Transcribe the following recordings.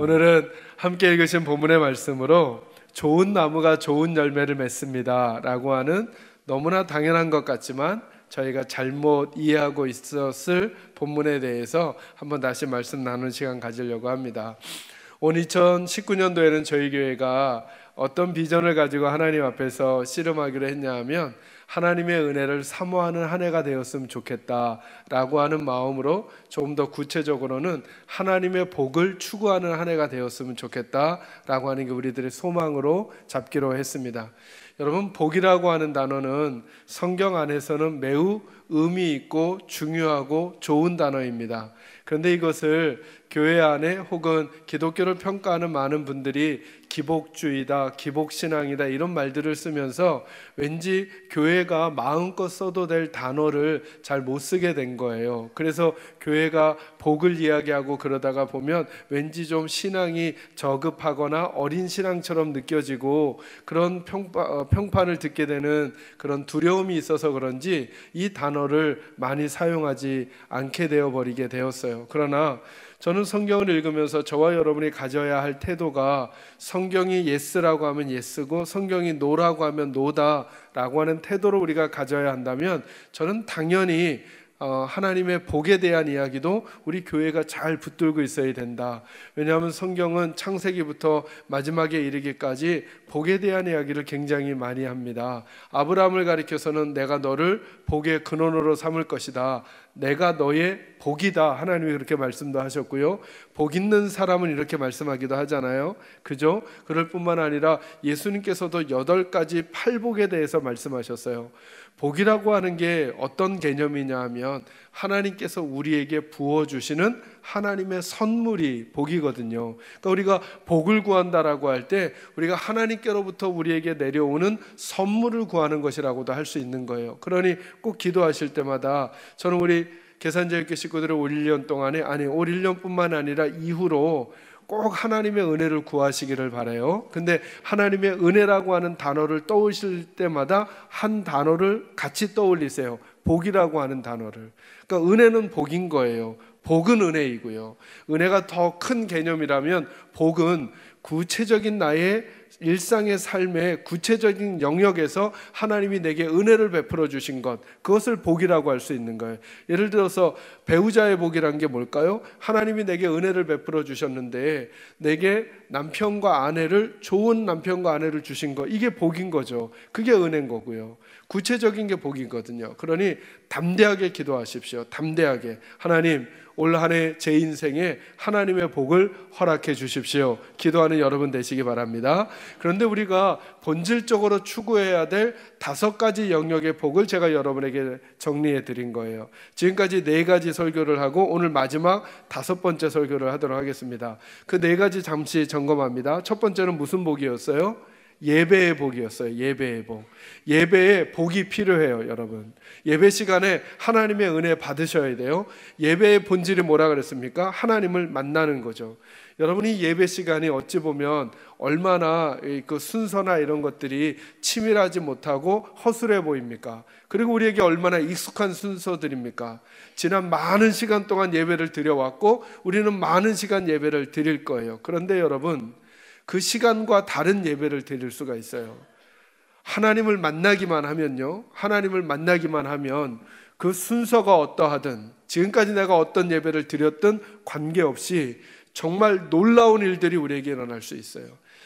오늘은 함께 읽으신 본문의 말씀으로 좋은 나무가 좋은 열매를 맺습니다 라고 하는 너무나 당연한 것 같지만 저희가 잘못 이해하고 있었을 본문에 대해서 한번 다시 말씀 나누는 시간 가지려고 합니다. 온 2019년도에는 저희 교회가 어떤 비전을 가지고 하나님 앞에서 씨름하기로 했냐 하면 하나님의 은혜를 사모하는 한 해가 되었으면 좋겠다라고 하는 마음으로 조금 더 구체적으로는 하나님의 복을 추구하는 한 해가 되었으면 좋겠다라고 하는 게 우리들의 소망으로 잡기로 했습니다. 여러분, 복이라고 하는 단어는 성경 안에서는 매우 의미 있고 중요하고 좋은 단어입니다. 그런데 이것을 교회 안에 혹은 기독교를 평가하는 많은 분들이 기복주의다, 기복신앙이다 이런 말들을 쓰면서 왠지 교회가 마음껏 써도 될 단어를 잘 못 쓰게 된 거예요. 그래서 교회가 복을 이야기하고 그러다가 보면 왠지 좀 신앙이 저급하거나 어린 신앙처럼 느껴지고 그런 평판을 듣게 되는 그런 두려움이 있어서 그런지 이 단어를 많이 사용하지 않게 되어버리게 되었어요. 그러나 저는 성경을 읽으면서 저와 여러분이 가져야 할 태도가 성경이 예스라고 하면 예스고 성경이 노라고 하면 노다라고 하는 태도로 우리가 가져야 한다면 저는 당연히 하나님의 복에 대한 이야기도 우리 교회가 잘 붙들고 있어야 된다. 왜냐하면 성경은 창세기부터 마지막에 이르기까지 복에 대한 이야기를 굉장히 많이 합니다. 아브라함을 가리켜서는 내가 너를 복의 근원으로 삼을 것이다. 내가 너의 복이다. 하나님이 그렇게 말씀도 하셨고요. 복 있는 사람은 이렇게 말씀하기도 하잖아요. 그죠? 그럴 뿐만 아니라 예수님께서도 8가지 팔복에 대해서 말씀하셨어요. 복이라고 하는 게 어떤 개념이냐 하면 하나님께서 우리에게 부어주시는 하나님의 선물이 복이거든요. 그러니까 우리가 복을 구한다라고 할 때 우리가 하나님께로부터 우리에게 내려오는 선물을 구하는 것이라고도 할 수 있는 거예요. 그러니 꼭 기도하실 때마다 저는 우리 계산자유교 식구들을 올 1년 동안에 올 1년뿐만 아니라 이후로 꼭 하나님의 은혜를 구하시기를 바라요. 근데 하나님의 은혜라고 하는 단어를 떠오실 때마다 한 단어를 같이 떠올리세요. 복이라고 하는 단어를. 그러니까 은혜는 복인 거예요. 복은 은혜이고요. 은혜가 더 큰 개념이라면 복은 구체적인 나의 일상의 삶의 구체적인 영역에서 하나님이 내게 은혜를 베풀어 주신 것, 그것을 복이라고 할 수 있는 거예요. 예를 들어서 배우자의 복이란 게 뭘까요? 하나님이 내게 은혜를 베풀어 주셨는데 내게 남편과 아내를, 좋은 남편과 아내를 주신 것, 이게 복인 거죠. 그게 은혜인 거고요. 구체적인 게 복이거든요. 그러니 담대하게 기도하십시오. 담대하게. 하나님, 올 한 해 제 인생에 하나님의 복을 허락해 주십시오. 기도하는 여러분 되시기 바랍니다. 그런데 우리가 본질적으로 추구해야 될 5가지 영역의 복을 제가 여러분에게 정리해 드린 거예요. 지금까지 4가지 설교를 하고 오늘 마지막 5번째 설교를 하도록 하겠습니다. 그 4가지 잠시 점검합니다. 첫 번째는 무슨 복이었어요? 예배의 복이었어요. 예배의 복. 예배에 복이 필요해요, 여러분. 예배 시간에 하나님의 은혜 받으셔야 돼요. 예배의 본질이 뭐라 그랬습니까? 하나님을 만나는 거죠. 여러분이 예배 시간이 어찌 보면 얼마나 그 순서나 이런 것들이 치밀하지 못하고 허술해 보입니까? 그리고 우리에게 얼마나 익숙한 순서들입니까? 지난 많은 시간 동안 예배를 드려왔고 우리는 많은 시간 예배를 드릴 거예요. 그런데 여러분, 그 시간과 다른 예배를 드릴 수가 있어요. 하나님을 만나기만 하면요, 하나님을 만나기만 하면 그 순서가 어떠하든 지금까지 내가 어떤 예배를 드렸든 관계없이 정말 놀라운 일들이 우리에게 일어날 수 있어요.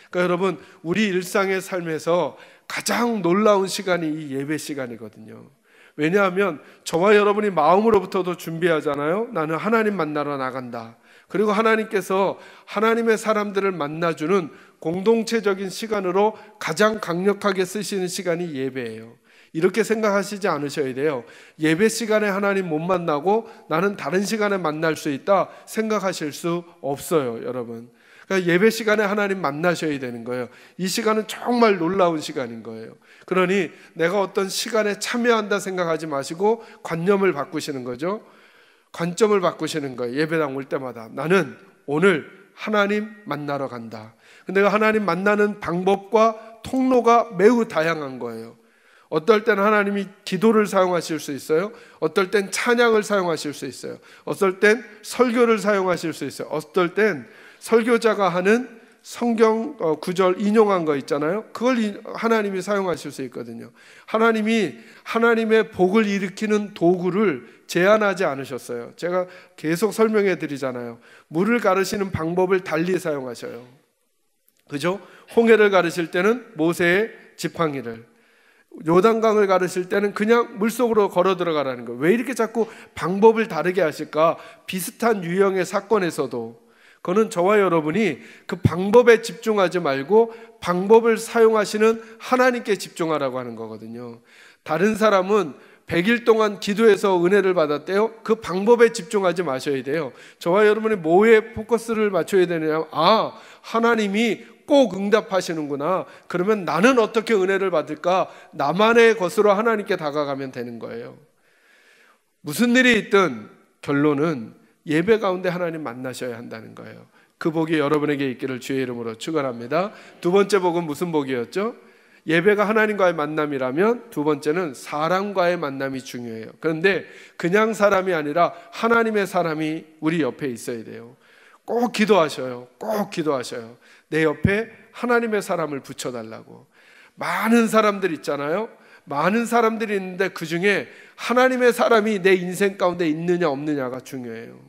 그러니까 여러분, 우리 일상의 삶에서 가장 놀라운 시간이 이 예배 시간이거든요. 왜냐하면 저와 여러분이 마음으로부터도 준비하잖아요. 나는 하나님 만나러 나간다. 그리고 하나님께서 하나님의 사람들을 만나주는 공동체적인 시간으로 가장 강력하게 쓰시는 시간이 예배예요. 이렇게 생각하시지 않으셔야 돼요. 예배 시간에 하나님 못 만나고 나는 다른 시간에 만날 수 있다 생각하실 수 없어요, 여러분. 그러니까 예배 시간에 하나님 만나셔야 되는 거예요. 이 시간은 정말 놀라운 시간인 거예요. 그러니 내가 어떤 시간에 참여한다 생각하지 마시고 관념을 바꾸시는 거죠. 관점을 바꾸시는 거예요. 예배당 올 때마다 나는 오늘 하나님 만나러 간다. 근데 하나님 만나는 방법과 통로가 매우 다양한 거예요. 어떨 땐 하나님이 기도를 사용하실 수 있어요. 어떨 땐 찬양을 사용하실 수 있어요. 어떨 땐 설교를 사용하실 수 있어요. 어떨 땐 설교자가 하는 성경 구절 인용한 거 있잖아요. 그걸 하나님이 사용하실 수 있거든요. 하나님이 하나님의 복을 일으키는 도구를 제한하지 않으셨어요. 제가 계속 설명해 드리잖아요. 물을 가르시는 방법을 달리 사용하셔요. 그죠? 홍해를 가르실 때는 모세의 지팡이를, 요단강을 가르실 때는 그냥 물속으로 걸어 들어가라는 거예요. 왜 이렇게 자꾸 방법을 다르게 하실까? 비슷한 유형의 사건에서도 그거는 저와 여러분이 그 방법에 집중하지 말고 방법을 사용하시는 하나님께 집중하라고 하는 거거든요. 다른 사람은 100일 동안 기도해서 은혜를 받았대요. 그 방법에 집중하지 마셔야 돼요. 저와 여러분이 뭐에 포커스를 맞춰야 되느냐? 하나님이 꼭 응답하시는구나. 그러면 나는 어떻게 은혜를 받을까? 나만의 것으로 하나님께 다가가면 되는 거예요. 무슨 일이 있든 결론은 예배 가운데 하나님 만나셔야 한다는 거예요. 그 복이 여러분에게 있기를 주의 이름으로 축원합니다. 두 번째 복은 무슨 복이었죠? 예배가 하나님과의 만남이라면 두 번째는 사람과의 만남이 중요해요. 그런데 그냥 사람이 아니라 하나님의 사람이 우리 옆에 있어야 돼요. 꼭 기도하셔요. 꼭 기도하셔요. 내 옆에 하나님의 사람을 붙여달라고. 많은 사람들 있잖아요. 많은 사람들이 있는데 그 중에 하나님의 사람이 내 인생 가운데 있느냐 없느냐가 중요해요.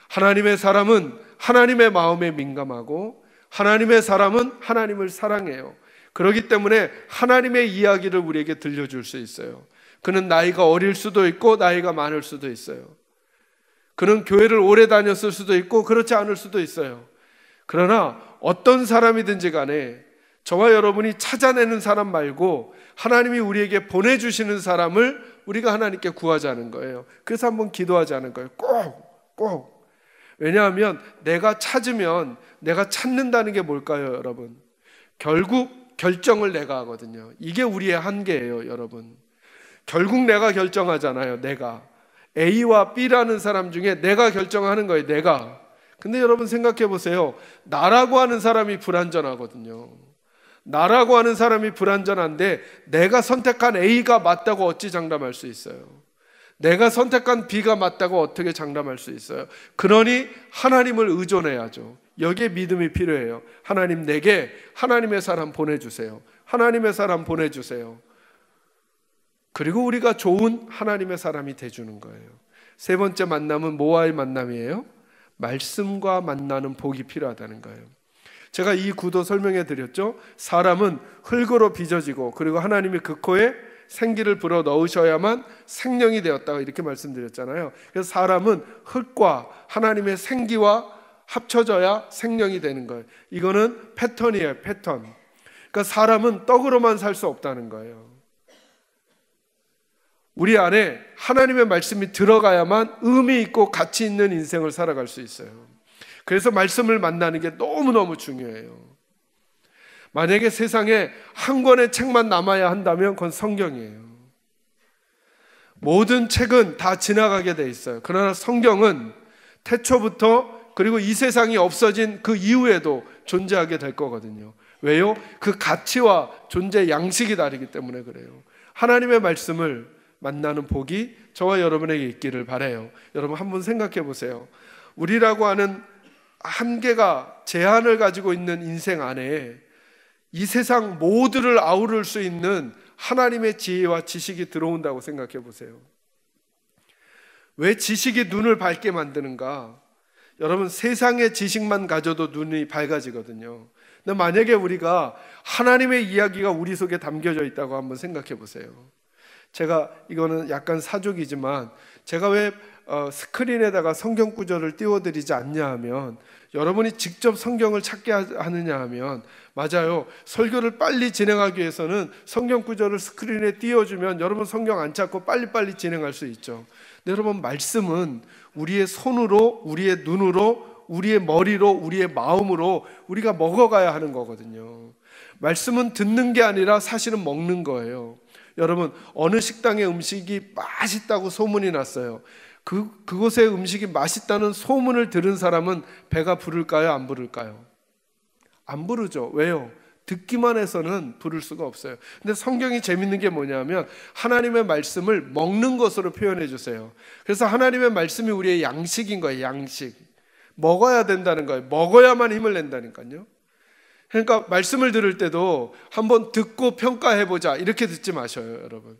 하나님의 사람은 하나님의 마음에 민감하고 하나님의 사람은 하나님을 사랑해요. 그렇기 때문에 하나님의 이야기를 우리에게 들려줄 수 있어요. 그는 나이가 어릴 수도 있고 나이가 많을 수도 있어요. 그는 교회를 오래 다녔을 수도 있고 그렇지 않을 수도 있어요. 그러나 어떤 사람이든지 간에 저와 여러분이 찾아내는 사람 말고 하나님이 우리에게 보내주시는 사람을 우리가 하나님께 구하자는 거예요. 그래서 한번 기도하자는 거예요. 꼭. 왜냐하면 내가 찾으면 내가 찾는다는 게 뭘까요, 여러분? 결국 결정을 내가 하거든요. 이게 우리의 한계예요, 여러분. 결국 내가 결정하잖아요. 내가 A와 B라는 사람 중에 내가 결정하는 거예요. 내가. 근데 여러분 생각해 보세요. 나라고 하는 사람이 불완전하거든요. 나라고 하는 사람이 불완전한데 내가 선택한 A가 맞다고 어찌 장담할 수 있어요? 내가 선택한 B가 맞다고 어떻게 장담할 수 있어요? 그러니 하나님을 의존해야죠. 여기에 믿음이 필요해요. 하나님, 내게 하나님의 사람 보내주세요. 하나님의 사람 보내주세요. 그리고 우리가 좋은 하나님의 사람이 돼주는 거예요. 세 번째 만남은 뭐와의 만남이에요? 말씀과 만나는 복이 필요하다는 거예요. 제가 이 구도 설명해 드렸죠. 사람은 흙으로 빚어지고 그리고 하나님이 그 코에 생기를 불어 넣으셔야만 생명이 되었다, 이렇게 말씀드렸잖아요. 그래서 사람은 흙과 하나님의 생기와 합쳐져야 생명이 되는 거예요. 이거는 패턴이에요. 패턴. 그러니까 사람은 떡으로만 살 수 없다는 거예요. 우리 안에 하나님의 말씀이 들어가야만 의미 있고 가치 있는 인생을 살아갈 수 있어요. 그래서 말씀을 만나는 게 너무너무 중요해요. 만약에 세상에 한 권의 책만 남아야 한다면 그건 성경이에요. 모든 책은 다 지나가게 돼 있어요. 그러나 성경은 태초부터 그리고 이 세상이 없어진 그 이후에도 존재하게 될 거거든요. 왜요? 그 가치와 존재 양식이 다르기 때문에 그래요. 하나님의 말씀을 만나는 복이 저와 여러분에게 있기를 바라요. 여러분 한번 생각해 보세요. 우리라고 하는 한계가 제한을 가지고 있는 인생 안에 이 세상 모두를 아우를 수 있는 하나님의 지혜와 지식이 들어온다고 생각해 보세요. 왜 지식이 눈을 밝게 만드는가? 여러분, 세상의 지식만 가져도 눈이 밝아지거든요. 근데 만약에 우리가 하나님의 이야기가 우리 속에 담겨져 있다고 한번 생각해 보세요. 제가 이거는 약간 사족이지만 제가 왜 스크린에다가 성경 구절을 띄워드리지 않냐 하면, 여러분이 직접 성경을 찾게 하느냐 하면, 맞아요, 설교를 빨리 진행하기 위해서는 성경 구절을 스크린에 띄워주면 여러분 성경 안 찾고 빨리빨리 진행할 수 있죠. 근데 여러분, 말씀은 우리의 손으로, 우리의 눈으로, 우리의 머리로, 우리의 마음으로 우리가 먹어가야 하는 거거든요. 말씀은 듣는 게 아니라 사실은 먹는 거예요. 여러분, 어느 식당의 음식이 맛있다고 소문이 났어요. 그곳의 음식이 맛있다는 소문을 들은 사람은 배가 부를까요? 안 부를까요? 안 부르죠. 왜요? 듣기만 해서는 부를 수가 없어요. 근데 성경이 재밌는 게 뭐냐면 하나님의 말씀을 먹는 것으로 표현해 주세요. 그래서 하나님의 말씀이 우리의 양식인 거예요. 양식. 먹어야 된다는 거예요. 먹어야만 힘을 낸다니까요. 그러니까 말씀을 들을 때도 한번 듣고 평가해보자 이렇게 듣지 마셔요, 여러분.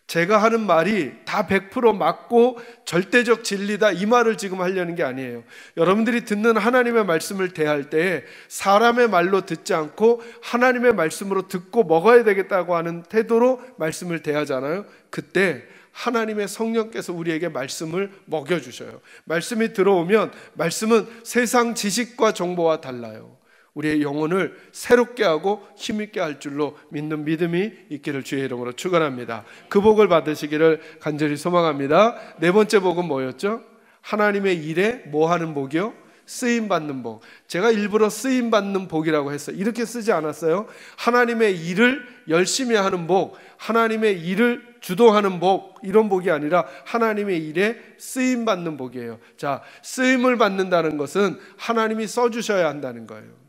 제가 하는 말이 다 100% 맞고 절대적 진리다 이 말을 지금 하려는 게 아니에요. 여러분들이 듣는 하나님의 말씀을 대할 때 사람의 말로 듣지 않고 하나님의 말씀으로 듣고 먹어야 되겠다고 하는 태도로 말씀을 대하잖아요. 그때 하나님의 성령께서 우리에게 말씀을 먹여주셔요. 말씀이 들어오면 말씀은 세상 지식과 정보와 달라요. 우리의 영혼을 새롭게 하고 힘있게 할 줄로 믿는 믿음이 있기를 주의 이름으로 축원합니다. 그 복을 받으시기를 간절히 소망합니다. 네 번째 복은 뭐였죠? 하나님의 일에 뭐 하는 복이요? 쓰임받는 복. 제가 일부러 쓰임받는 복이라고 했어요. 이렇게 쓰지 않았어요. 하나님의 일을 열심히 하는 복, 하나님의 일을 주도하는 복, 이런 복이 아니라 하나님의 일에 쓰임받는 복이에요. 자, 쓰임을 받는다는 것은 하나님이 써주셔야 한다는 거예요.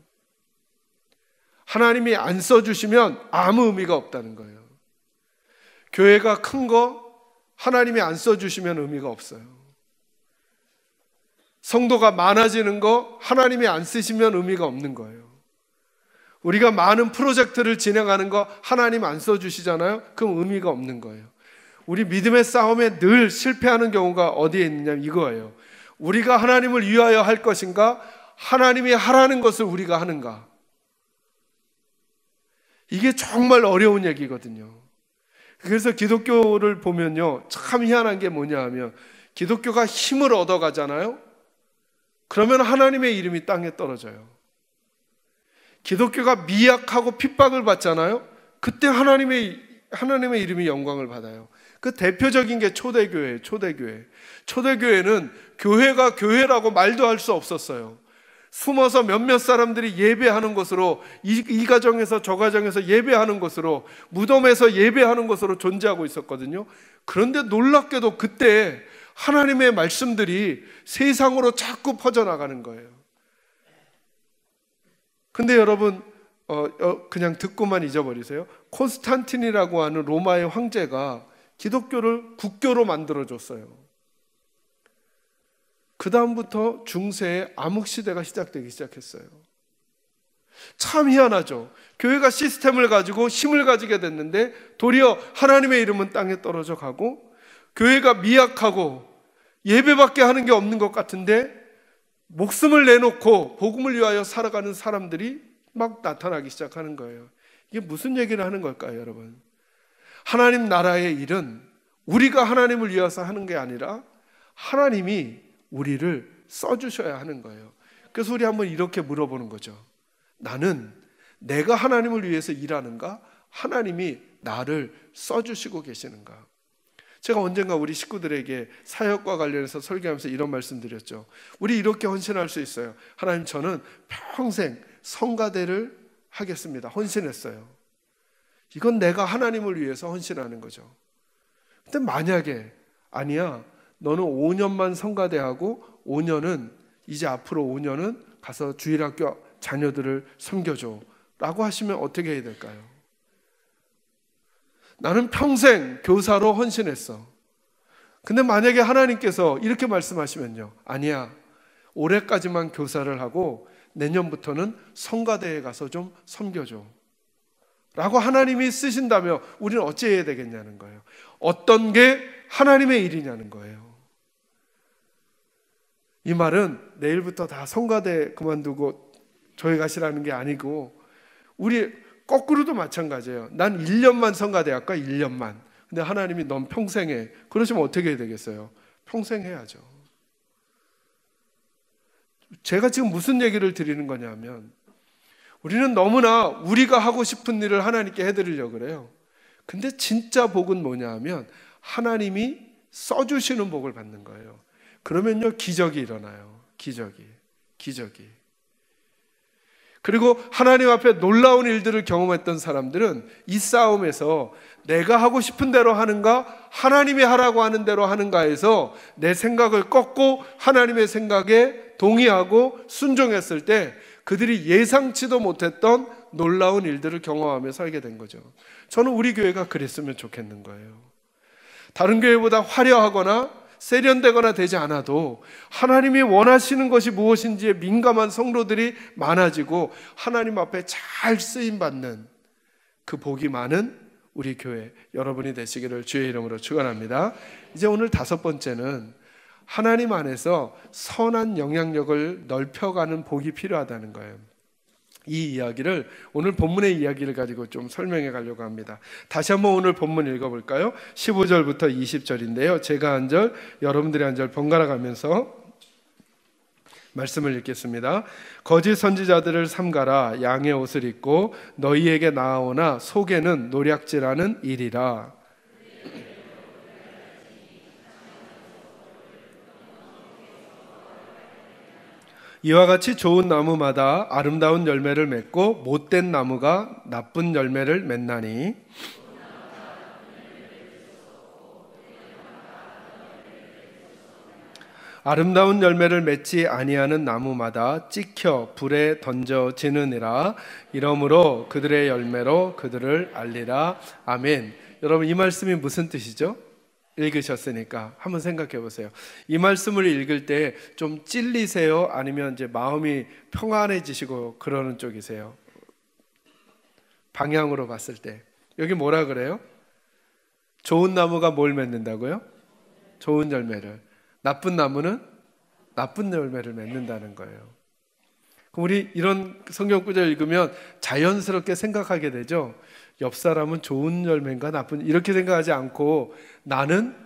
하나님이 안 써주시면 아무 의미가 없다는 거예요. 교회가 큰 거 하나님이 안 써주시면 의미가 없어요. 성도가 많아지는 거 하나님이 안 쓰시면 의미가 없는 거예요. 우리가 많은 프로젝트를 진행하는 거 하나님 안 써주시잖아요. 그럼 의미가 없는 거예요. 우리 믿음의 싸움에 늘 실패하는 경우가 어디에 있느냐 이거예요. 우리가 하나님을 위하여 할 것인가, 하나님이 하라는 것을 우리가 하는가. 이게 정말 어려운 얘기거든요. 그래서 기독교를 보면요, 참 희한한 게 뭐냐 하면 기독교가 힘을 얻어가잖아요. 그러면 하나님의 이름이 땅에 떨어져요. 기독교가 미약하고 핍박을 받잖아요. 그때 하나님의 이름이 영광을 받아요. 그 대표적인 게 초대교회예요. 초대교회는 교회가 교회라고 말도 할 수 없었어요. 숨어서 몇몇 사람들이 예배하는 것으로, 이 가정에서 저 가정에서 예배하는 것으로, 무덤에서 예배하는 것으로 존재하고 있었거든요. 그런데 놀랍게도 그때 하나님의 말씀들이 세상으로 자꾸 퍼져나가는 거예요. 근데 여러분 그냥 듣고만 잊어버리세요. 콘스탄틴이라고 하는 로마의 황제가 기독교를 국교로 만들어줬어요. 그 다음부터 중세의 암흑시대가 시작되기 시작했어요. 참 희한하죠. 교회가 시스템을 가지고 힘을 가지게 됐는데 도리어 하나님의 이름은 땅에 떨어져 가고, 교회가 미약하고 예배밖에 하는 게 없는 것 같은데 목숨을 내놓고 복음을 위하여 살아가는 사람들이 막 나타나기 시작하는 거예요. 이게 무슨 얘기를 하는 걸까요, 여러분? 하나님 나라의 일은 우리가 하나님을 위해서 하는 게 아니라 하나님이 우리를 써주셔야 하는 거예요. 그래서 우리 한번 이렇게 물어보는 거죠. 나는 내가 하나님을 위해서 일하는가? 하나님이 나를 써주시고 계시는가? 제가 언젠가 우리 식구들에게 사역과 관련해서 설교하면서 이런 말씀 드렸죠. 우리 이렇게 헌신할 수 있어요. 하나님, 저는 평생 성가대를 하겠습니다. 헌신했어요. 이건 내가 하나님을 위해서 헌신하는 거죠. 근데 만약에 아니야, 너는 5년만 성가대하고 5년은 이제 앞으로 5년은 가서 주일학교 자녀들을 섬겨줘 라고 하시면 어떻게 해야 될까요? 나는 평생 교사로 헌신했어. 근데 만약에 하나님께서 이렇게 말씀하시면요, 아니야, 올해까지만 교사를 하고 내년부터는 성가대에 가서 좀 섬겨줘 라고 하나님이 쓰신다면 우리는 어찌해야 되겠냐는 거예요. 어떤 게 하나님의 일이냐는 거예요. 이 말은 내일부터 다 성가대 그만두고 저희 가시라는 게 아니고, 우리 거꾸로도 마찬가지예요. 난 1년만 성가대 할까? 1년만. 근데 하나님이 넌 평생 해. 그러시면 어떻게 해야 되겠어요? 평생 해야죠. 제가 지금 무슨 얘기를 드리는 거냐면, 우리는 너무나 우리가 하고 싶은 일을 하나님께 해드리려고 그래요. 근데 진짜 복은 뭐냐 하면 하나님이 써주시는 복을 받는 거예요. 그러면요, 기적이 일어나요. 기적이. 그리고 하나님 앞에 놀라운 일들을 경험했던 사람들은 이 싸움에서 내가 하고 싶은 대로 하는가, 하나님이 하라고 하는 대로 하는가에서 내 생각을 꺾고 하나님의 생각에 동의하고 순종했을 때 그들이 예상치도 못했던 놀라운 일들을 경험하며 살게 된 거죠. 저는 우리 교회가 그랬으면 좋겠는 거예요. 다른 교회보다 화려하거나 세련되거나 되지 않아도 하나님이 원하시는 것이 무엇인지에 민감한 성도들이 많아지고 하나님 앞에 잘 쓰임받는 그 복이 많은 우리 교회 여러분이 되시기를 주의 이름으로 축원합니다. 이제 오늘 5번째는 하나님 안에서 선한 영향력을 넓혀가는 복이 필요하다는 거예요. 이 이야기를 오늘 본문의 이야기를 가지고 좀 설명해 가려고 합니다. 다시 한번 오늘 본문 읽어볼까요? 15절부터 20절인데요. 제가 한 절, 여러분들이 한 절 번갈아 가면서 말씀을 읽겠습니다. 거짓 선지자들을 삼가라. 양의 옷을 입고 너희에게 나아오나 속에는 노략질하는 일이라. 이와 같이 좋은 나무마다 아름다운 열매를 맺고 못된 나무가 나쁜 열매를 맺나니 아름다운 열매를 맺지 아니하는 나무마다 찍혀 불에 던져지느니라. 이러므로 그들의 열매로 그들을 알리라. 아멘. 여러분, 이 말씀이 무슨 뜻이죠? 읽으셨으니까 한번 생각해 보세요. 이 말씀을 읽을 때 좀 찔리세요? 아니면 이제 마음이 평안해지시고 그러는 쪽이세요? 방향으로 봤을 때 여기 뭐라 그래요? 좋은 나무가 뭘 맺는다고요? 좋은 열매를. 나쁜 나무는 나쁜 열매를 맺는다는 거예요. 그럼 우리 이런 성경 구절 읽으면 자연스럽게 생각하게 되죠. 옆 사람은 좋은 열매인가 나쁜, 이렇게 생각하지 않고 나는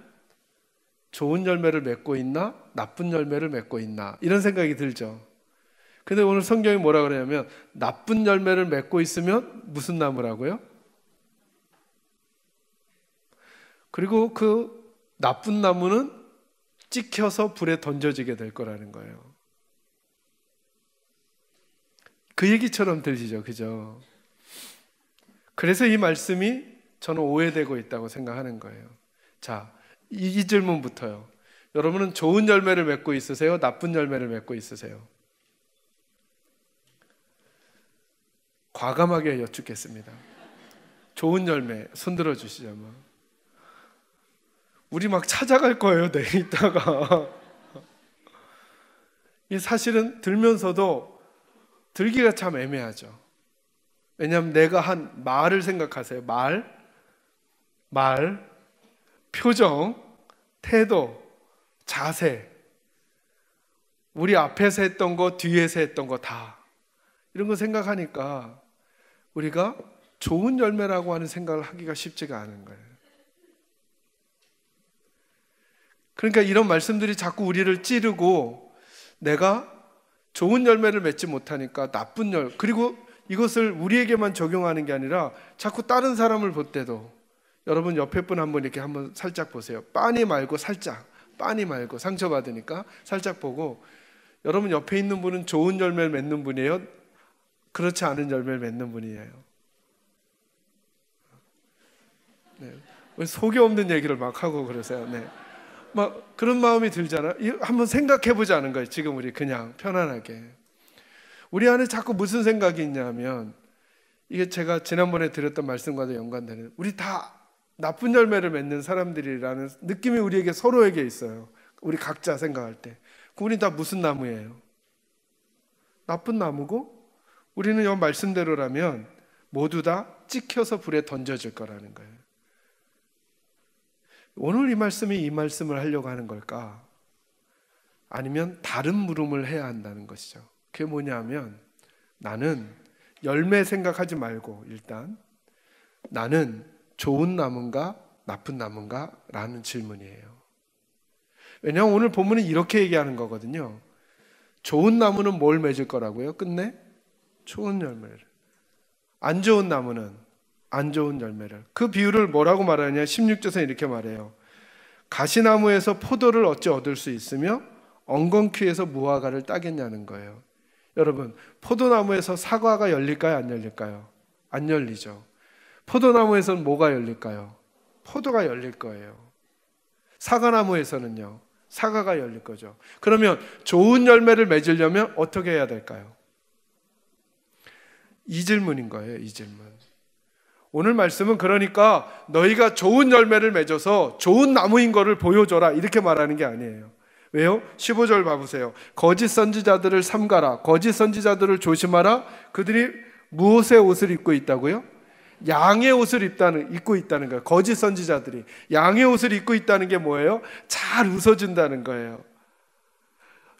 좋은 열매를 맺고 있나 나쁜 열매를 맺고 있나 이런 생각이 들죠. 근데 오늘 성경이 뭐라 그러냐면 나쁜 열매를 맺고 있으면 무슨 나무라고요? 그리고 그 나쁜 나무는 찍혀서 불에 던져지게 될 거라는 거예요. 그 얘기처럼 들리죠, 그죠? 그래서 이 말씀이 저는 오해되고 있다고 생각하는 거예요. 자, 이 질문부터요. 여러분은 좋은 열매를 맺고 있으세요? 나쁜 열매를 맺고 있으세요? 과감하게 여쭙겠습니다. 좋은 열매 손 들어 주시죠. 우리 막 찾아갈 거예요, 내일 있다가. 이 사실은 들면서도 들기가 참 애매하죠. 왜냐하면 내가 한 말을 생각하세요. 말, 표정, 태도, 자세, 우리 앞에서 했던 거, 뒤에서 했던 거 다 이런 거 생각하니까 우리가 좋은 열매라고 하는 생각을 하기가 쉽지가 않은 거예요. 그러니까 이런 말씀들이 자꾸 우리를 찌르고 내가 좋은 열매를 맺지 못하니까 나쁜 열매, 그리고 이것을 우리에게만 적용하는 게 아니라 자꾸 다른 사람을 볼 때도, 여러분 옆에 분 한번 이렇게 한번 살짝 보세요. 빤히 말고 살짝, 빤히 말고 상처받으니까 살짝 보고, 여러분 옆에 있는 분은 좋은 열매를 맺는 분이에요? 그렇지 않은 열매를 맺는 분이에요? 네. 왜 속이 없는 얘기를 막 하고 그러세요? 네. 막 그런 마음이 들잖아요. 한번 생각해 보자는 거예요. 지금 우리 그냥 편안하게. 우리 안에 자꾸 무슨 생각이 있냐면, 이게 제가 지난번에 드렸던 말씀과도 연관되는, 우리 다 나쁜 열매를 맺는 사람들이라는 느낌이 우리에게 서로에게 있어요. 우리 각자 생각할 때. 우리 다 무슨 나무예요? 나쁜 나무고, 우리는 이 말씀대로라면 모두 다 찍혀서 불에 던져질 거라는 거예요. 오늘 이 말씀이 이 말씀을 하려고 하는 걸까? 아니면 다른 물음을 해야 한다는 것이죠. 그게 뭐냐면, 나는 열매 생각하지 말고 일단 나는 좋은 나무인가 나쁜 나무인가? 라는 질문이에요. 왜냐하면 오늘 본문은 이렇게 얘기하는 거거든요. 좋은 나무는 뭘 맺을 거라고요? 끝내? 좋은 열매를. 안 좋은 나무는 안 좋은 열매를. 그 비유를 뭐라고 말하냐? 16절에서 이렇게 말해요. 가시나무에서 포도를 어찌 얻을 수 있으며 엉겅퀴에서 무화과를 따겠냐는 거예요. 여러분, 포도나무에서 사과가 열릴까요? 안 열릴까요? 안 열리죠. 포도나무에서는 뭐가 열릴까요? 포도가 열릴 거예요. 사과나무에서는요, 사과가 열릴 거죠. 그러면 좋은 열매를 맺으려면 어떻게 해야 될까요? 이 질문인 거예요. 이 질문. 오늘 말씀은 그러니까 너희가 좋은 열매를 맺어서 좋은 나무인 것을 보여줘라 이렇게 말하는 게 아니에요. 왜요? 15절 봐보세요. 거짓 선지자들을 삼가라. 거짓 선지자들을 조심하라. 그들이 무엇의 옷을 입고 있다고요? 양의 옷을 입고 있다는 거예요. 거짓 선지자들이 양의 옷을 입고 있다는 게 뭐예요? 잘 웃어준다는 거예요.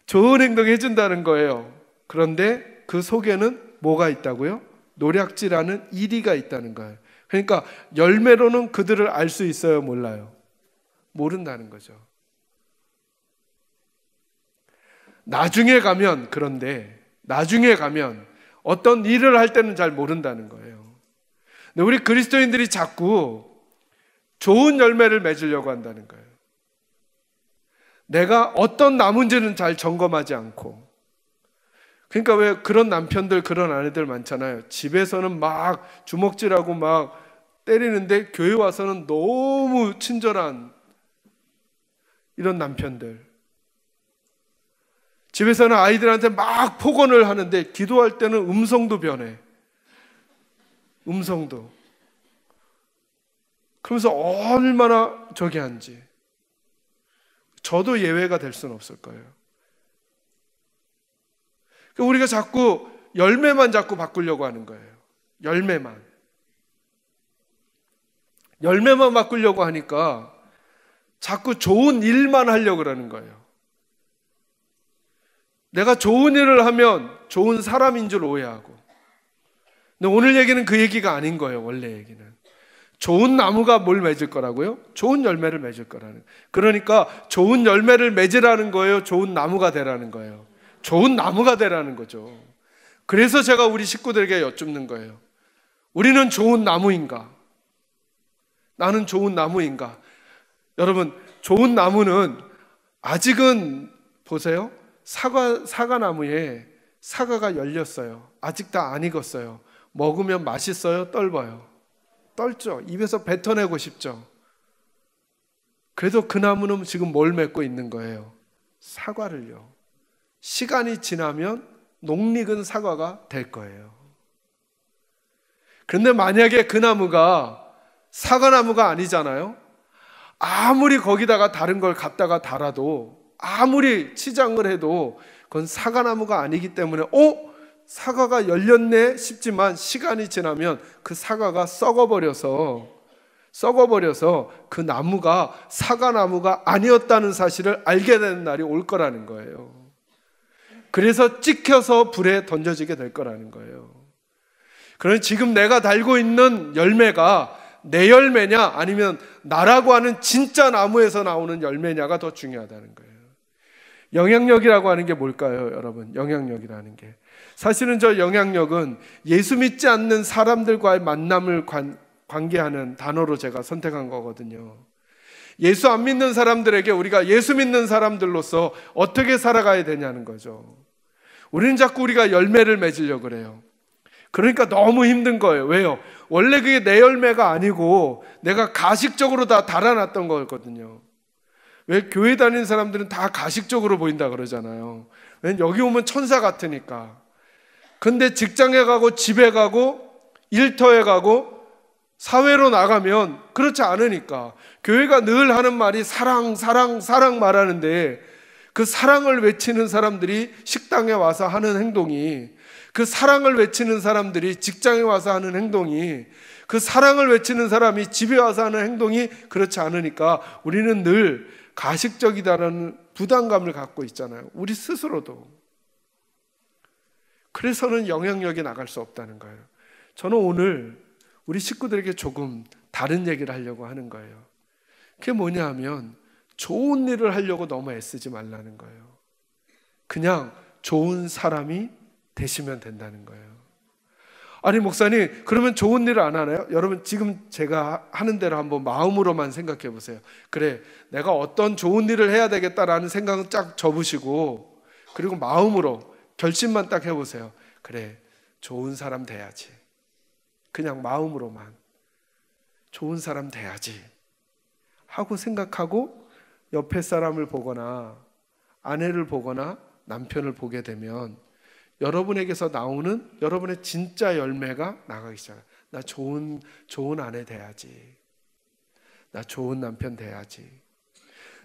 좋은 행동 해준다는 거예요. 그런데 그 속에는 뭐가 있다고요? 노략질하는 이리가 있다는 거예요. 그러니까 열매로는 그들을 알 수 있어요? 몰라요? 모른다는 거죠. 나중에 가면, 그런데 나중에 가면 어떤 일을 할 때는 잘 모른다는 거예요. 근데 우리 그리스도인들이 자꾸 좋은 열매를 맺으려고 한다는 거예요. 내가 어떤 나무인지는 잘 점검하지 않고. 그러니까 왜 그런 남편들, 그런 아내들 많잖아요. 집에서는 막 주먹질하고 막 때리는데 교회 와서는 너무 친절한 이런 남편들. 집에서는 아이들한테 막 폭언을 하는데 기도할 때는 음성도 변해. 음성도. 그러면서 얼마나 저기 한지. 저도 예외가 될 수는 없을 거예요. 우리가 자꾸 열매만 자꾸 바꾸려고 하는 거예요. 열매만 바꾸려고 하니까 자꾸 좋은 일만 하려고 그러는 거예요. 내가 좋은 일을 하면 좋은 사람인 줄 오해하고. 근데 오늘 얘기는 그 얘기가 아닌 거예요. 원래 얘기는 좋은 나무가 뭘 맺을 거라고요? 좋은 열매를 맺을 거라는. 그러니까 좋은 열매를 맺으라는 거예요? 좋은 나무가 되라는 거예요? 좋은 나무가 되라는 거죠. 그래서 제가 우리 식구들에게 여쭙는 거예요. 우리는 좋은 나무인가? 나는 좋은 나무인가? 여러분, 좋은 나무는 아직은 보세요. 사과나무에 사과가 열렸어요. 아직 다 안 익었어요. 먹으면 맛있어요? 떫어요? 떫죠. 입에서 뱉어내고 싶죠. 그래도 그 나무는 지금 뭘 맺고 있는 거예요? 사과를요. 시간이 지나면 녹익은 사과가 될 거예요. 그런데 만약에 그 나무가 사과나무가 아니잖아요. 아무리 거기다가 다른 걸 갖다가 달아도, 아무리 치장을 해도 그건 사과나무가 아니기 때문에 사과가 열렸네 싶지만 시간이 지나면 그 사과가 썩어버려서 그 나무가 사과나무가 아니었다는 사실을 알게 되는 날이 올 거라는 거예요. 그래서 찍혀서 불에 던져지게 될 거라는 거예요. 그러니 지금 내가 달고 있는 열매가 내 열매냐 아니면 나라고 하는 진짜 나무에서 나오는 열매냐가 더 중요하다는 거예요. 영향력이라고 하는 게 뭘까요, 여러분? 영향력이라는 게 사실은 저 영향력은 예수 믿지 않는 사람들과의 만남을 관계하는 단어로 제가 선택한 거거든요. 예수 안 믿는 사람들에게 우리가 예수 믿는 사람들로서 어떻게 살아가야 되냐는 거죠. 우리는 자꾸 우리가 열매를 맺으려고 그래요. 그러니까 너무 힘든 거예요. 왜요? 원래 그게 내 열매가 아니고 내가 가식적으로 다 달아놨던 거거든요. 왜 교회 다니는 사람들은 다 가식적으로 보인다 그러잖아요. 왜냐면 여기 오면 천사 같으니까. 근데 직장에 가고 집에 가고 일터에 가고 사회로 나가면 그렇지 않으니까. 교회가 늘 하는 말이 사랑 말하는데 그 사랑을 외치는 사람들이 식당에 와서 하는 행동이, 그 사랑을 외치는 사람들이 직장에 와서 하는 행동이, 그 사랑을 외치는 사람이 집에 와서 하는 행동이 그렇지 않으니까 우리는 늘 가식적이다라는 부담감을 갖고 있잖아요. 우리 스스로도. 그래서는 영향력이 나갈 수 없다는 거예요. 저는 오늘 우리 식구들에게 조금 다른 얘기를 하려고 하는 거예요. 그게 뭐냐 하면 좋은 일을 하려고 너무 애쓰지 말라는 거예요. 그냥 좋은 사람이 되시면 된다는 거예요. 아니 목사님, 그러면 좋은 일을 안 하나요? 여러분 지금 제가 하는 대로 한번 마음으로만 생각해 보세요. 그래, 내가 어떤 좋은 일을 해야 되겠다라는 생각은 쫙 접으시고, 그리고 마음으로 결심만 딱 해보세요. 그래, 좋은 사람 돼야지. 그냥 마음으로만 좋은 사람 돼야지 하고 생각하고 옆에 사람을 보거나 아내를 보거나 남편을 보게 되면 여러분에게서 나오는 여러분의 진짜 열매가 나가기 시작해요. 나 좋은 아내 돼야지. 나 좋은 남편 돼야지.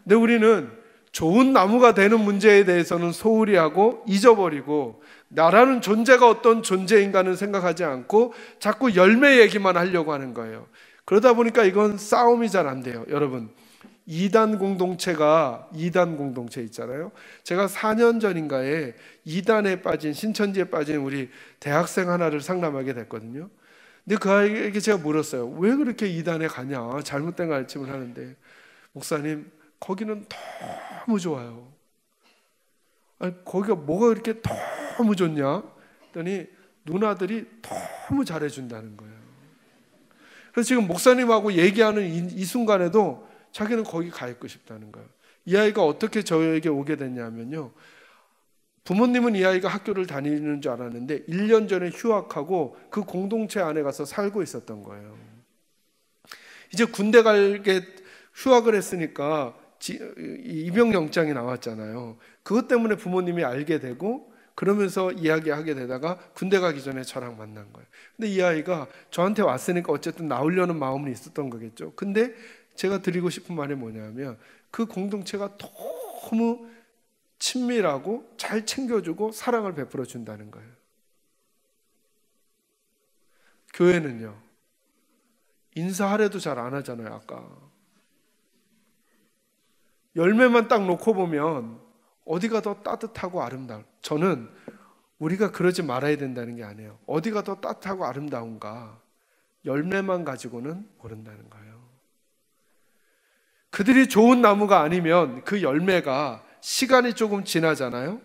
근데 우리는 좋은 나무가 되는 문제에 대해서는 소홀히 하고 잊어버리고 나라는 존재가 어떤 존재인가는 생각하지 않고 자꾸 열매 얘기만 하려고 하는 거예요. 그러다 보니까 이건 싸움이 잘 안 돼요. 여러분, 이단 공동체 있잖아요. 제가 4년 전인가에 이단에 빠진, 신천지에 빠진 우리 대학생 하나를 상담하게 됐거든요. 근데 그 아이에게 제가 물었어요. 왜 그렇게 이단에 가냐? 잘못된 가르침을 하는데, 목사님, 거기는 너무 좋아요. 아니, 거기가 뭐가 그렇게 너무 좋냐? 그랬더니 누나들이 너무 잘해준다는 거예요. 그래서 지금 목사님하고 얘기하는 이 순간에도 자기는 거기 가 있고 싶다는 거예요. 이 아이가 어떻게 저에게 오게 됐냐면요, 부모님은 이 아이가 학교를 다니는 줄 알았는데 1년 전에 휴학하고 그 공동체 안에 가서 살고 있었던 거예요. 이제 군대 갈게 휴학을 했으니까 입영영장이 나왔잖아요. 그것 때문에 부모님이 알게 되고 그러면서 이야기하게 되다가 군대 가기 전에 저랑 만난 거예요. 근데 이 아이가 저한테 왔으니까 어쨌든 나오려는 마음은 있었던 거겠죠. 근데 제가 드리고 싶은 말이 뭐냐면 그 공동체가 너무 친밀하고 잘 챙겨주고 사랑을 베풀어 준다는 거예요. 교회는요, 인사하래도 잘 안 하잖아요. 아까 열매만 딱 놓고 보면 어디가 더 따뜻하고 아름다운, 저는 우리가 그러지 말아야 된다는 게 아니에요. 어디가 더 따뜻하고 아름다운가, 열매만 가지고는 모른다는 거예요. 그들이 좋은 나무가 아니면 그 열매가 시간이 조금 지나잖아요.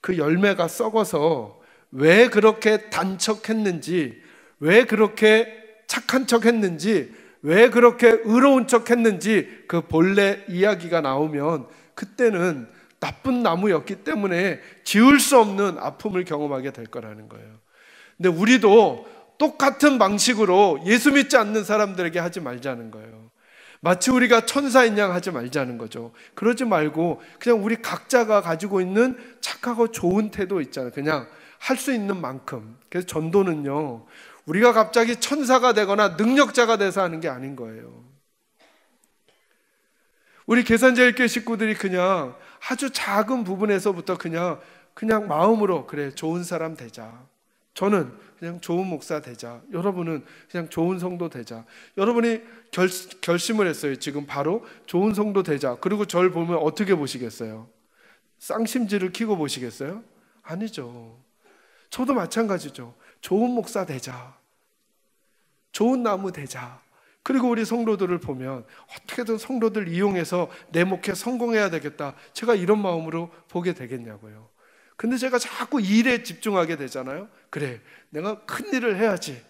그 열매가 썩어서 왜 그렇게 단척했는지, 왜 그렇게 착한 척 했는지, 왜 그렇게 의로운 척 했는지 그 본래 이야기가 나오면 그때는 나쁜 나무였기 때문에 지울 수 없는 아픔을 경험하게 될 거라는 거예요. 근데 우리도 똑같은 방식으로 예수 믿지 않는 사람들에게 하지 말자는 거예요. 마치 우리가 천사인 양 하지 말자는 거죠. 그러지 말고 그냥 우리 각자가 가지고 있는 착하고 좋은 태도 있잖아요. 그냥 할 수 있는 만큼. 그래서 전도는요, 우리가 갑자기 천사가 되거나 능력자가 돼서 하는 게 아닌 거예요. 우리 계산제일교회 식구들이 그냥 아주 작은 부분에서부터 그냥 마음으로 그래, 좋은 사람 되자. 저는 그냥 좋은 목사 되자. 여러분은 그냥 좋은 성도 되자. 여러분이 결심을 했어요. 지금 바로 좋은 성도 되자. 그리고 저를 보면 어떻게 보시겠어요? 쌍심지를 켜고 보시겠어요? 아니죠. 저도 마찬가지죠. 좋은 목사 되자. 좋은 나무 되자. 그리고 우리 성도들을 보면 어떻게든 성도들 이용해서 내 목회 성공해야 되겠다. 제가 이런 마음으로 보게 되겠냐고요. 근데 제가 자꾸 일에 집중하게 되잖아요. 그래, 내가 큰 일을 해야지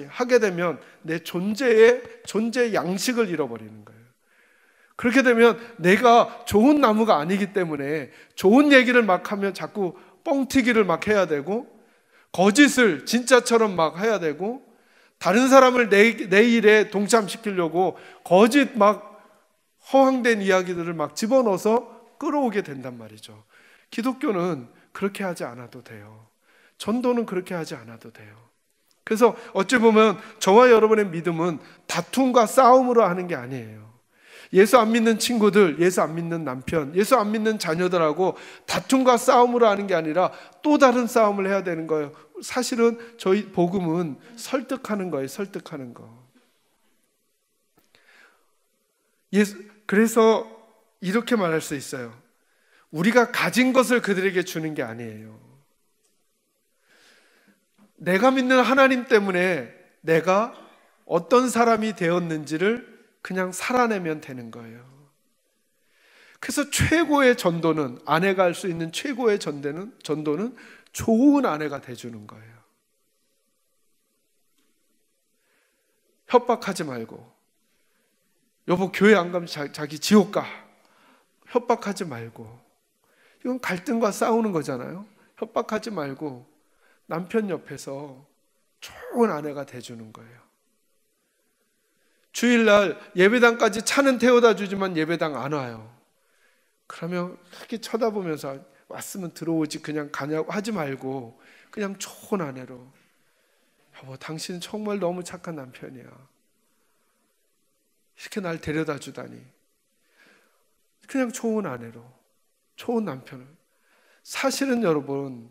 하게 되면 내 존재 양식을 잃어버리는 거예요. 그렇게 되면 내가 좋은 나무가 아니기 때문에 좋은 얘기를 막 하면 자꾸 뻥튀기를 막 해야 되고, 거짓을 진짜처럼 막 해야 되고, 다른 사람을 내 일에 동참시키려고 거짓 막 허황된 이야기들을 막 집어넣어서 끌어오게 된단 말이죠. 기독교는 그렇게 하지 않아도 돼요. 전도는 그렇게 하지 않아도 돼요. 그래서 어찌 보면 저와 여러분의 믿음은 다툼과 싸움으로 하는 게 아니에요. 예수 안 믿는 친구들, 예수 안 믿는 남편, 예수 안 믿는 자녀들하고 다툼과 싸움으로 하는 게 아니라 또 다른 싸움을 해야 되는 거예요. 사실은 저희 복음은 설득하는 거예요. 설득하는 거. 그래서 이렇게 말할 수 있어요. 우리가 가진 것을 그들에게 주는 게 아니에요. 내가 믿는 하나님 때문에 내가 어떤 사람이 되었는지를 그냥 살아내면 되는 거예요. 그래서 최고의 전도는, 아내가 할 수 있는 최고의 전도는 좋은 아내가 돼주는 거예요. 협박하지 말고, 여보 교회 안 가면 자기 지옥 가. 협박하지 말고. 이건 갈등과 싸우는 거잖아요. 협박하지 말고 남편 옆에서 좋은 아내가 돼주는 거예요. 주일날 예배당까지 차는 태워다 주지만 예배당 안 와요. 그러면 이렇게 쳐다보면서 왔으면 들어오지 그냥 가냐고 하지 말고 그냥 좋은 아내로 여보, 당신은 정말 너무 착한 남편이야. 이렇게 날 데려다 주다니. 그냥 좋은 아내로, 좋은 남편을. 사실은 여러분,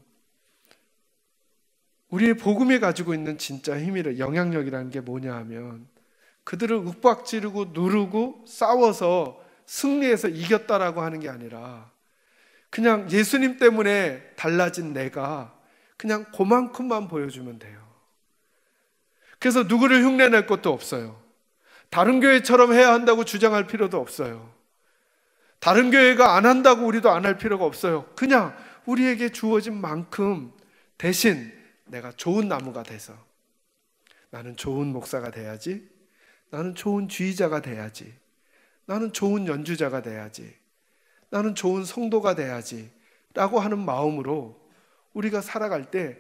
우리의 복음이 가지고 있는 진짜 힘이라 영향력이라는 게 뭐냐 하면, 그들을 윽박지르고 누르고 싸워서 승리해서 이겼다라고 하는 게 아니라, 그냥 예수님 때문에 달라진 내가 그냥 그만큼만 보여주면 돼요. 그래서 누구를 흉내낼 것도 없어요. 다른 교회처럼 해야 한다고 주장할 필요도 없어요. 다른 교회가 안 한다고 우리도 안 할 필요가 없어요. 그냥 우리에게 주어진 만큼 대신 내가 좋은 나무가 돼서, 나는 좋은 목사가 돼야지, 나는 좋은 주의자가 돼야지, 나는 좋은 연주자가 돼야지, 나는 좋은 성도가 돼야지 라고 하는 마음으로 우리가 살아갈 때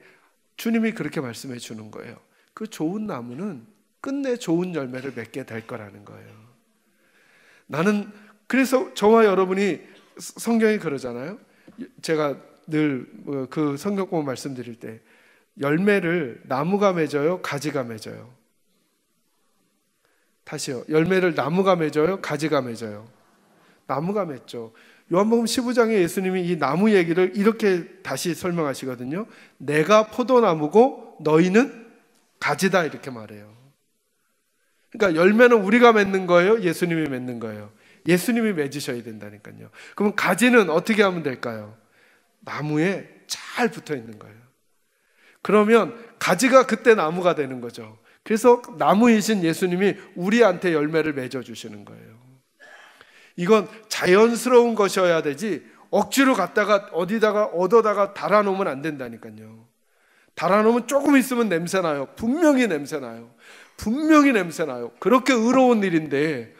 주님이 그렇게 말씀해 주는 거예요. 그 좋은 나무는 끝내 좋은 열매를 맺게 될 거라는 거예요. 나는 그래서 저와 여러분이, 성경이 그러잖아요. 제가 늘 그 성경권 말씀드릴 때, 열매를 나무가 맺어요, 가지가 맺어요? 다시요. 열매를 나무가 맺어요, 가지가 맺어요? 나무가 맺죠. 요한복음 15장에 예수님이 이 나무 얘기를 이렇게 다시 설명하시거든요. 내가 포도나무고 너희는 가지다, 이렇게 말해요. 그러니까 열매는 우리가 맺는 거예요, 예수님이 맺는 거예요? 예수님이 맺으셔야 된다니까요. 그럼 가지는 어떻게 하면 될까요? 나무에 잘 붙어 있는 거예요. 그러면 가지가 그때 나무가 되는 거죠. 그래서 나무이신 예수님이 우리한테 열매를 맺어 주시는 거예요. 이건 자연스러운 것이어야 되지, 억지로 갖다가 어디다가 얻어다가 달아놓으면 안 된다니까요. 달아놓으면 조금 있으면 냄새나요. 분명히 냄새나요. 분명히 냄새나요. 그렇게 의로운 일인데,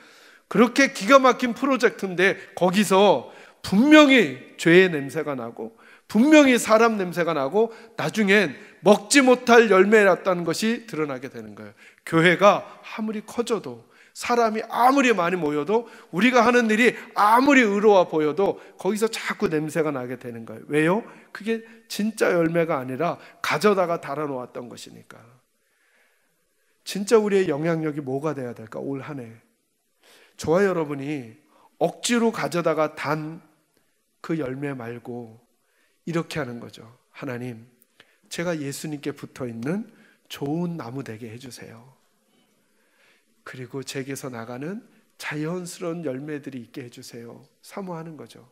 그렇게 기가 막힌 프로젝트인데, 거기서 분명히 죄의 냄새가 나고, 분명히 사람 냄새가 나고, 나중엔 먹지 못할 열매였다는 것이 드러나게 되는 거예요. 교회가 아무리 커져도, 사람이 아무리 많이 모여도, 우리가 하는 일이 아무리 의로워 보여도 거기서 자꾸 냄새가 나게 되는 거예요. 왜요? 그게 진짜 열매가 아니라 가져다가 달아놓았던 것이니까. 진짜 우리의 영향력이 뭐가 돼야 될까? 올 한 해 저와 여러분이 억지로 가져다가 단 그 열매 말고 이렇게 하는 거죠. 하나님, 제가 예수님께 붙어있는 좋은 나무 되게 해주세요. 그리고 제게서 나가는 자연스러운 열매들이 있게 해주세요. 사모하는 거죠.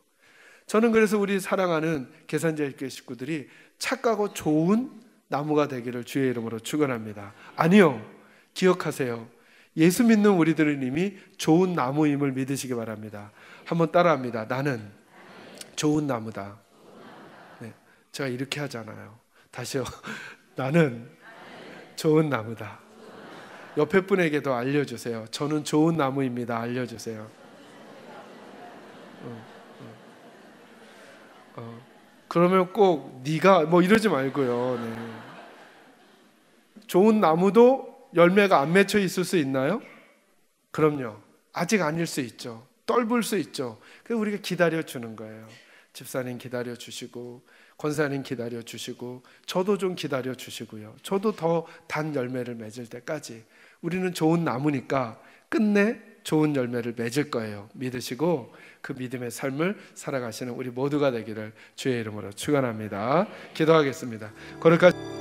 저는 그래서 우리 사랑하는 계산제일교회 식구들이 착하고 좋은 나무가 되기를 주의 이름으로 축원합니다. 아니요, 기억하세요. 예수 믿는 우리들은 이미 좋은 나무임을 믿으시기 바랍니다. 한번 따라합니다. 나는 좋은 나무다. 네, 제가 이렇게 하잖아요. 다시요. 나는 좋은 나무다. 옆에 분에게도 알려주세요. 저는 좋은 나무입니다. 알려주세요. 그러면 꼭 네가 뭐 이러지 말고요. 네. 좋은 나무도 열매가 안 맺혀 있을 수 있나요? 그럼요. 아직 아닐 수 있죠. 떫을 수 있죠. 그래서 우리가 기다려주는 거예요. 집사님 기다려주시고, 권사님 기다려주시고, 저도 좀 기다려주시고요. 저도 더 단 열매를 맺을 때까지 우리는 좋은 나무니까 끝내 좋은 열매를 맺을 거예요. 믿으시고 그 믿음의 삶을 살아가시는 우리 모두가 되기를 주의 이름으로 축원합니다. 기도하겠습니다. 거룩하신